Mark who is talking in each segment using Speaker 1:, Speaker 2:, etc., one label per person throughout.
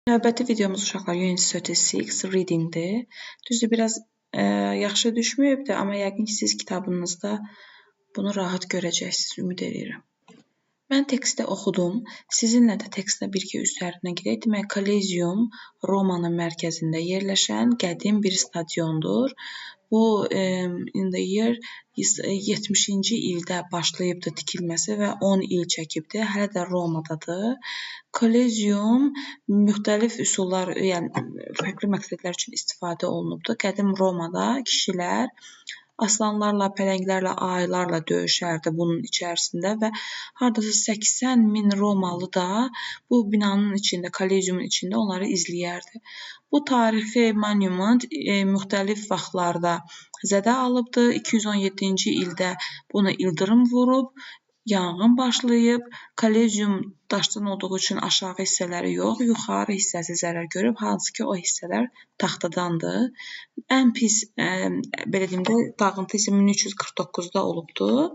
Speaker 1: Növbəti videomuz uşaqlar Unit 36 Reading-dir. Düzdür, biraz yaxşı düşməyibdir, amma yəqin ki, siz kitabınızda bunu rahat görəcəksiniz, ümid edirəm. Mən teksti oxudum. Sizinlə də tekstlə birgə üzərinə gedək. Demək, Kolezyum Romanın mərkəzində yerləşən qədim bir stadiondur. Bu, in the year 70-ci ildə başlayıbdır tikilməsi və 10 il çəkibdir. Hələ də Romadadır. Kolezyum müxtəlif üsullar, yəni fərqli məqsədlər üçün istifadə olunubdur. Qədim Romada kişilər aslanlarla, pələnglərlə, ayılarla döyüşərdi bunun içərisində və hardasa 80 min Romalı da bu binanın içində, Kolezyumun içində onları izləyərdi. Bu tarixi monument müxtəlif vaxtlarda zədə alıbdır. 217-ci ildə buna ildırım vurub, yanğın başlayıb. Kolezyum daşdan olduğu üçün aşağı hissələri yox, yuxarı hissəsi zərər görüb, hansı ki, o hissələr taxtadandır. Ən pis, belə deyim də, dağıntı isə 1349-da olubdur.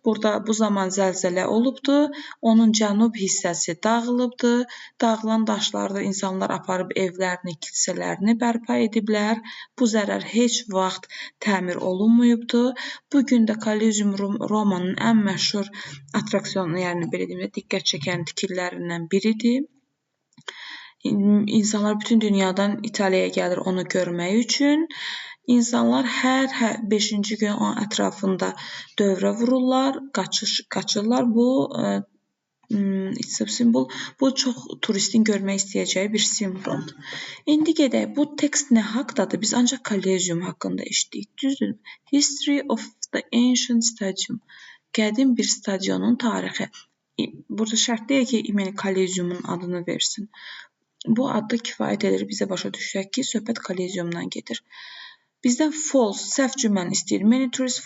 Speaker 1: Burada bu zaman zəlzələ olubdur. Onun cənub hissəsi dağılıbdır. Dağılan daşlarda insanlar aparıb evlərini, kilsələrini bərpa ediblər. Bu zərər heç vaxt təmir olunmayıbdır. Bu gün də Kolezyum Romanın ən məşhur attraksiyonu, yəni belə deyim də, diqqət çəkən tikililərindən biridir. İnsanlar bütün dünyadan İtaliyaya gəlir onu görmək üçün. İnsanlar hər 5-ci gün onun ətrafında dövrə vururlar, qaçırlar. Bu simvol, bu çox turistin görmək istəyəcəyi bir simvoldur. İndi gedək, bu tekst nə haqqdadır? Biz ancaq Kolezyum haqqında eşitdik. Düzdür? History of the Ancient Stadium. Qədim bir stadionun tarixi. Burada şərt deyil ki, Kolezyumun adını versin. Bu adda kifayət edir, bizə başa düşək ki, söhbət Kolezyumdan gedir. Bizdən false, səhv cümləni istəyir. Many tourists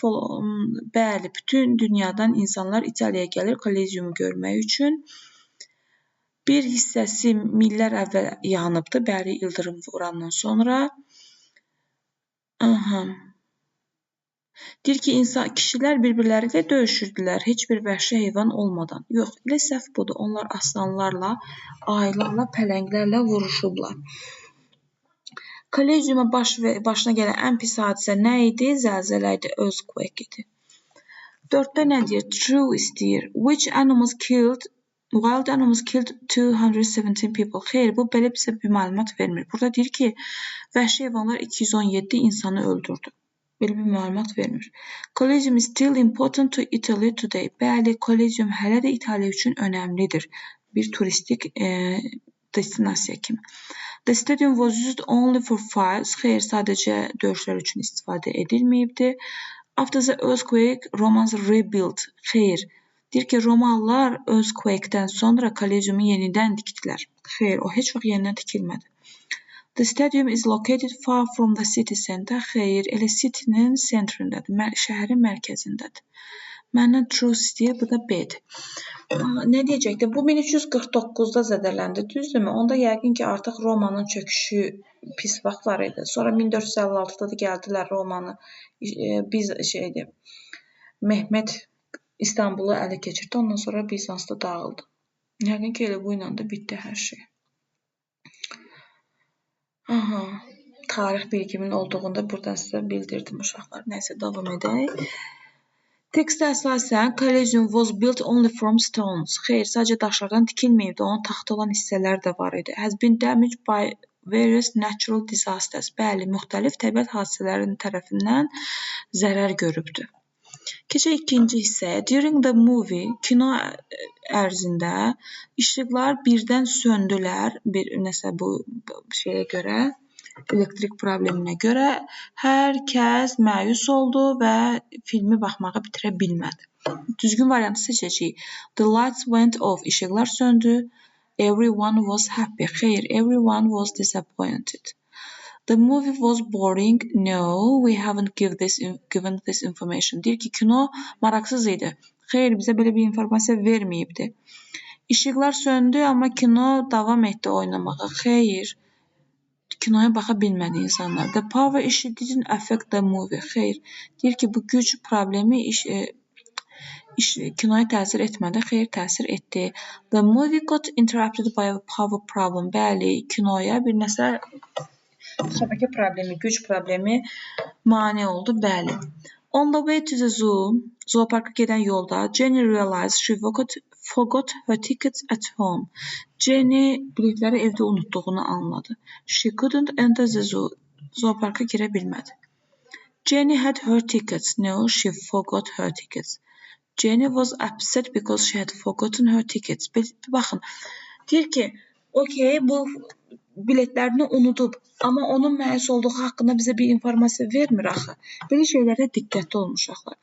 Speaker 1: bəli, bütün dünyadan insanlar İtaliyaya gəlir Kolezyumu görmək üçün. Bir hissəsi millər əvvəl yanıbdır, bəli, ildırım vurandan sonra. Deyir ki, kişilər bir-birləri ilə döyüşürdülər, heç bir vəhşi heyvan olmadan. Yox, elə səhv budur. Onlar aslanlarla, ayılarla, pələnglərlə vuruşublar. Kolezyuma başına gələn ən pis hadisə nə idi? Zəlzələ idi, earthquake idi. 4-də nə deyir? True istəyir. Wild animals killed 217 people. Xeyr, bu belə bizə bir məlumat vermir. Burada deyir ki, vəhşi heyvanlar 217 insanı öldürdü. Belə bir məlumat vermir. Kolezyum is still important to Italy today. Bəli, Kolezyum hələ də İtaliya üçün önəmlidir. Bir turistik destinasiya kimi. The stadium was used only for fights. Xeyr, sadəcə döyüşlər üçün istifadə edilməyibdir. After the earthquake, Romans rebuilt. Xeyr, deyir ki, Romalılar earthquake-dən sonra Kolezyumu yenidən tikdilər. Xeyr, o heç vaxt yenidən tikilmədi. The stadium is located far from the city center. Xeyr, elə city-nin sentrindədir, şəhərin mərkəzindədir. Məndən true istəyir, bu da B-dir. Nə deyəcəkdir? Bu 1349-da zədələndi, düzdürmü? Onda yəqin ki, artıq Romanın çöküşü pis vaxtları idi. Sonra 1456-da da gəldilər Romanı, Mehmet İstanbulu ələ keçirdi, ondan sonra Bizansda dağıldı. Yəqin ki, elə bu ilə də bitdi hər şey. Tarix bilgimin olduğunda buradan sizə bildirdim uşaqlar. Nəysə, davam edək. Tekstə əsasən, Kolezyum was built only from stones. Xeyr, sadəcə daşlardan tikilməyibdi, onun taxta olan hissələr də var idi. Has been damaged by various natural disasters. Bəli, müxtəlif təbiət hadisələrinin tərəfindən zərər görübdür. Keçək ikinci hissəyə. During the movie, kino ərzində işıqlar birdən söndülər, nəsə bu şeyə görə, elektrik probleminə görə hər kəs məyus oldu və filmi baxmağı bitirə bilmədi. Düzgün variantı seçəcəyik. The lights went off. İşıqlar söndü. Everyone was happy. Xeyr, everyone was disappointed. The movie was boring. No, we haven't given this information. Deyir ki, kino maraqsız idi. Xeyr, bizə belə bir informasiya verməyibdi. İşıqlar söndü, amma kino davam etdi oynamağa. Xeyr, kinoya baxa bilmədi insanlar. The power issue didn't affect the movie. Xeyr, deyir ki, bu güc problemi Kinoya təsir etmədi, xeyr, təsir etdi. The movie got interrupted by a power problem. Bəli, kinoya bir nəsə şəbəkə problemi, güc problemi mane oldu, bəli. On the way to the zoo, zooparka gedən yolda, Jenny realized she forgot her tickets at home. Jenny biletləri evdə unutduğunu anladı. She couldn't enter the zoo. Zooparka girə bilmədi. Jenny had her tickets. No, she forgot her tickets. Jenny was upset because she had forgotten her tickets. Baxın, deyir ki, okey, bu biletlərini unudub, amma onun məyus olduğu haqqında bizə bir informasiya vermir axı. Belə şeylərdə diqqətli olmuşaqlar.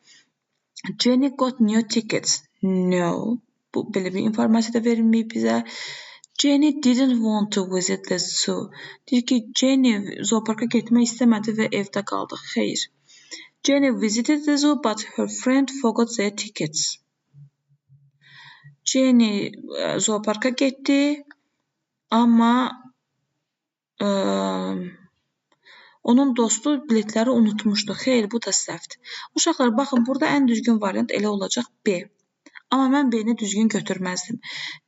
Speaker 1: Jenny got new tickets. No, bu belə bir informasiya da verilməyib bizə. Jenny didn't want to visit the zoo. Deyir ki, Jenny zooparka getmək istəmədi və evdə qaldı. Xeyr. Jenny visited the zoo, but her friend forgot their tickets. Jenny zooparka getdi, amma onun dostu biletləri unutmuşdu. Xeyr, bu da səhvdir. Uşaqlar, baxın, burada ən düzgün variant elə olacaq B. Amma mən B-ni düzgün götürməzdim.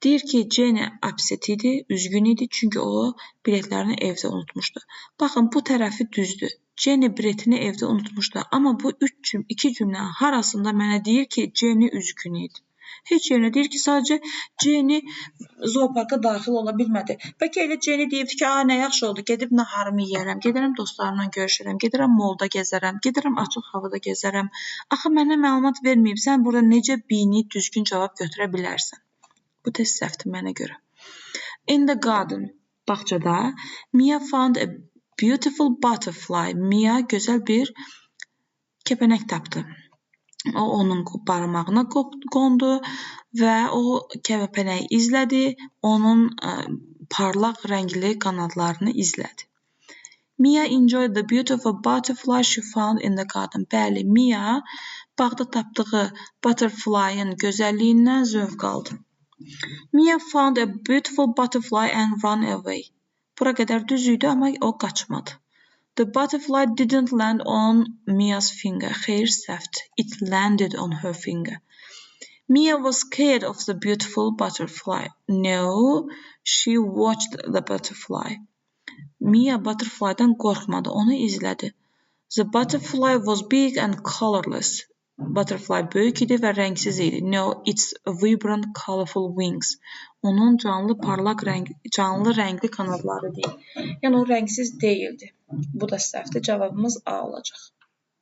Speaker 1: Deyir ki, Jenny upset idi, üzgün idi, çünki o biletlərini evdə unutmuşdu. Baxın, bu tərəfi düzdür. Jenny biletini evdə unutmuşdu. Amma bu iki cümlə arasında mənə deyir ki, Jenny üzgün idi. Heç yerinə deyir ki, sadəcə Jenny zooparka daxil ola bilmədi. Bəlkə elə Jenny deyibdi ki, nə yaxşı oldu, gedib naharımı yeyərəm, gedərəm dostlarımla görüşərəm, gedərəm molda gəzərəm, gedərəm açıq havada gəzərəm. Axı mənə məlumat verməyib, sən burada necə B-ni düzgün cavab götürə bilərsən? Bu test səhvdir mənə görə. In the garden, bağçada, Mia found a beautiful butterfly. Mia gözəl bir kəpənək tapdı. O onun barmağına qondu və o kəpənəyi izlədi, onun parlaq rəngli qanadlarını izlədi. Mia enjoyed the beautiful butterfly she found in the garden. Bəli, Mia bağda tapdığı butterfly'ın gözəlliyindən zövq aldı. Mia found a beautiful butterfly and ran away. Bura qədər düz idi, amma o qaçmadı. The butterfly didn't land on Mia's finger. Xeyr, səhvdir. It landed on her finger. Mia was scared of the beautiful butterfly. No, she watched the butterfly. Mia butterfly'dan qorxmadı, onu izlədi. The butterfly was big and colorless. Butterfly böyük idi və rəngsiz idi. No, it's vibrant, colorful wings. Onun canlı, parlaq canlı rəngli qanadları deyil. Yəni o rəngsiz deyildi. Bu da səhvdir. Cavabımız A olacaq.